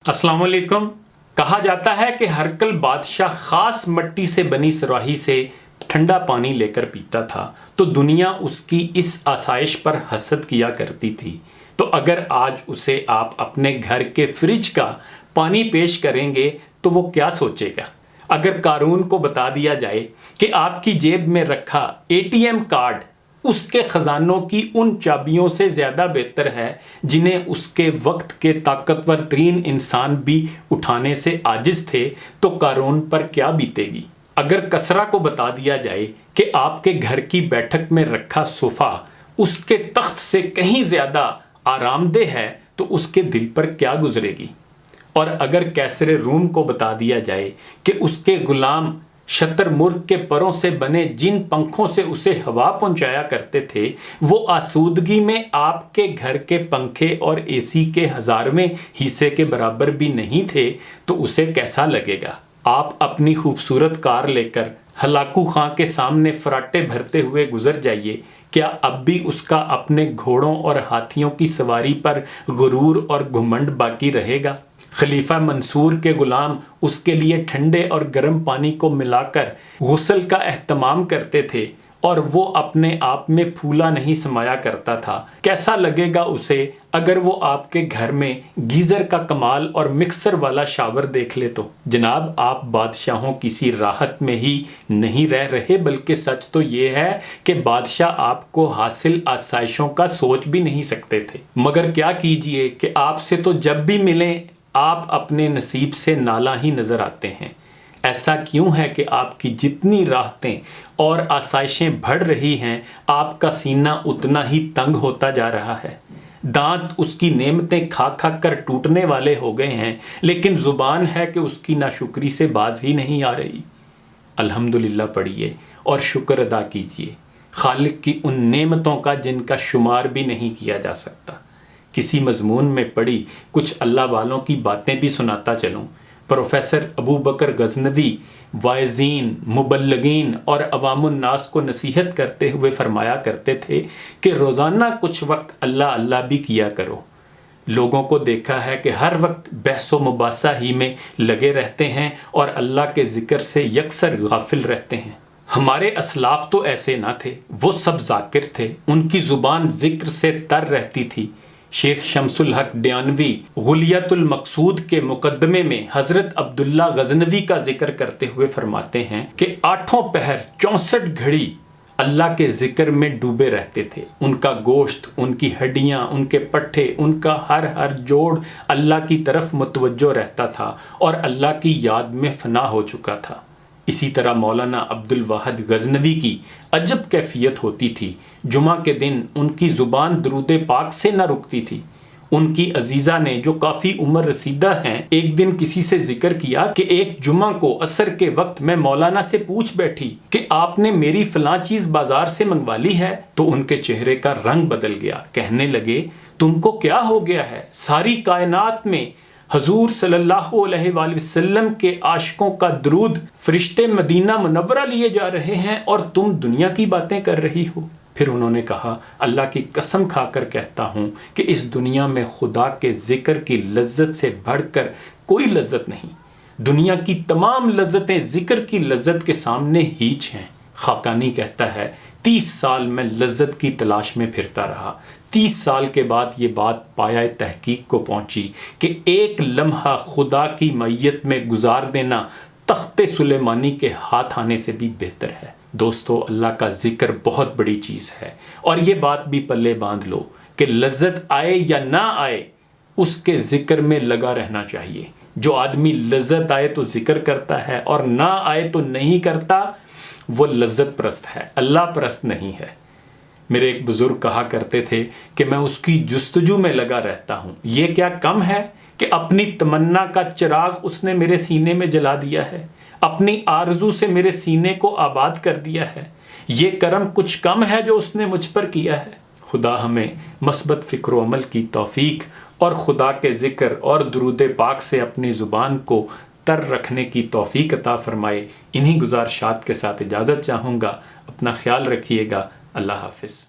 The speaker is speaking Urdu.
السلام علیکم۔ کہا جاتا ہے کہ ہرکل بادشاہ خاص مٹی سے بنی صراحی سے ٹھنڈا پانی لے کر پیتا تھا تو دنیا اس کی اس آسائش پر حسد کیا کرتی تھی۔ تو اگر آج اسے آپ اپنے گھر کے فریج کا پانی پیش کریں گے تو وہ کیا سوچے گا؟ اگر قارون کو بتا دیا جائے کہ آپ کی جیب میں رکھا ATM کارڈ اس کے خزانوں کی ان چابیوں سے زیادہ بہتر ہے جنہیں اس کے وقت کے طاقتور ترین انسان بھی اٹھانے سے عاجز تھے، تو قارون پر کیا بیتے گی؟ اگر کسریٰ کو بتا دیا جائے کہ آپ کے گھر کی بیٹھک میں رکھا صوفہ اس کے تخت سے کہیں زیادہ آرام دہ ہے تو اس کے دل پر کیا گزرے گی؟ اور اگر کیسر روم کو بتا دیا جائے کہ اس کے غلام شتر مرغ کے پروں سے بنے جن پنکھوں سے اسے ہوا پہنچایا کرتے تھے وہ آسودگی میں آپ کے گھر کے پنکھے اور AC کے 1000ویں حصے کے برابر بھی نہیں تھے تو اسے کیسا لگے گا؟ آپ اپنی خوبصورت کار لے کر ہلاکو خاں کے سامنے فراٹے بھرتے ہوئے گزر جائیے، کیا اب بھی اس کا اپنے گھوڑوں اور ہاتھیوں کی سواری پر غرور اور گھمنڈ باقی رہے گا؟ خلیفہ منصور کے غلام اس کے لیے ٹھنڈے اور گرم پانی کو ملا کر غسل کا اہتمام کرتے تھے اور وہ اپنے آپ میں پھولا نہیں سمایا کرتا تھا۔ کیسا لگے گا اسے اگر وہ آپ کے گھر میں گیزر کا کمال اور مکسر والا شاور دیکھ لے تو؟ جناب، آپ بادشاہوں کسی راحت میں ہی نہیں رہ رہے، بلکہ سچ تو یہ ہے کہ بادشاہ آپ کو حاصل آسائشوں کا سوچ بھی نہیں سکتے تھے۔ مگر کیا کیجئے کہ آپ سے تو جب بھی ملیں آپ اپنے نصیب سے نالاں ہی نظر آتے ہیں۔ ایسا کیوں ہے کہ آپ کی جتنی راحتیں اور آسائشیں بڑھ رہی ہیں آپ کا سینہ اتنا ہی تنگ ہوتا جا رہا ہے؟ دانت اس کی نعمتیں کھا کھا کر ٹوٹنے والے ہو گئے ہیں، لیکن زبان ہے کہ اس کی ناشکری سے باز ہی نہیں آ رہی۔ الحمدللہ پڑھیے اور شکر ادا کیجیے خالق کی ان نعمتوں کا جن کا شمار بھی نہیں کیا جا سکتا۔ کسی مضمون میں پڑھی کچھ اللہ والوں کی باتیں بھی سناتا چلوں۔ پروفیسر ابو بکر غزنوی واعظین، مبلغین اور عوام الناس کو نصیحت کرتے ہوئے فرمایا کرتے تھے کہ روزانہ کچھ وقت اللہ اللہ بھی کیا کرو۔ لوگوں کو دیکھا ہے کہ ہر وقت بحث و مباحثہ ہی میں لگے رہتے ہیں اور اللہ کے ذکر سے یکسر غافل رہتے ہیں۔ ہمارے اسلاف تو ایسے نہ تھے، وہ سب ذاکر تھے، ان کی زبان ذکر سے تر رہتی تھی۔ شیخ شمس الحق دیانوی غلیۃ المقصود کے مقدمے میں حضرت عبداللہ غزنوی کا ذکر کرتے ہوئے فرماتے ہیں کہ 8 پہر 64 گھڑی اللہ کے ذکر میں ڈوبے رہتے تھے۔ ان کا گوشت، ان کی ہڈیاں، ان کے پٹھے، ان کا ہر جوڑ اللہ کی طرف متوجہ رہتا تھا اور اللہ کی یاد میں فنا ہو چکا تھا۔ اسی طرح مولانا عبد الواحد غزنوی کی عجب کیفیت ہوتی تھی۔ جمعہ کے دن ان کی زبان درود پاک سے نہ رکتی تھی۔ ان کی عزیزہ نے جو کافی عمر رسیدہ ہیں ایک دن کسی سے ذکر کیا کہ ایک جمعہ کو عصر کے وقت میں مولانا سے پوچھ بیٹھی کہ آپ نے میری فلاں چیز بازار سے منگوا لی ہے؟ تو ان کے چہرے کا رنگ بدل گیا، کہنے لگے تم کو کیا ہو گیا ہے؟ ساری کائنات میں حضور صلی اللہ علیہ وآلہ وسلم کے عاشقوں کا درود فرشتے مدینہ منورہ لیے جا رہے ہیں اور تم دنیا کی باتیں کر رہی ہو۔ پھر انہوں نے کہا اللہ کی قسم کھا کر کہتا ہوں کہ اس دنیا میں خدا کے ذکر کی لذت سے بڑھ کر کوئی لذت نہیں۔ دنیا کی تمام لذتیں ذکر کی لذت کے سامنے ہیچ ہیں۔ خاقانی کہتا ہے 30 سال میں لذت کی تلاش میں پھرتا رہا۔ 30 سال کے بعد یہ بات پایہ تحقیق کو پہنچی کہ ایک لمحہ خدا کی معیت میں گزار دینا تخت سلیمانی کے ہاتھ آنے سے بھی بہتر ہے۔ دوستو، اللہ کا ذکر بہت بڑی چیز ہے اور یہ بات بھی پلے باندھ لو کہ لذت آئے یا نہ آئے اس کے ذکر میں لگا رہنا چاہیے۔ جو آدمی لذت آئے تو ذکر کرتا ہے اور نہ آئے تو نہیں کرتا، وہ لذت پرست ہے، اللہ پرست نہیں ہے۔ میرے ایک بزرگ کہا کرتے تھے کہ میں اس کی جستجو میں لگا رہتا ہوں۔ یہ کیا کم ہے کہ اپنی تمنا کا چراغ اس نے میرے سینے میں جلا دیا ہے، اپنی آرزو سے میرے سینے کو آباد کر دیا ہے۔ یہ کرم کچھ کم ہے جو اس نے مجھ پر کیا ہے۔ خدا ہمیں مثبت فکر و عمل کی توفیق اور خدا کے ذکر اور درود پاک سے اپنی زبان کو تر رکھنے کی توفیق عطا فرمائے۔ انہی گزارشات کے ساتھ اجازت چاہوں گا۔ اپنا خیال رکھیے گا۔ اللہ حافظ۔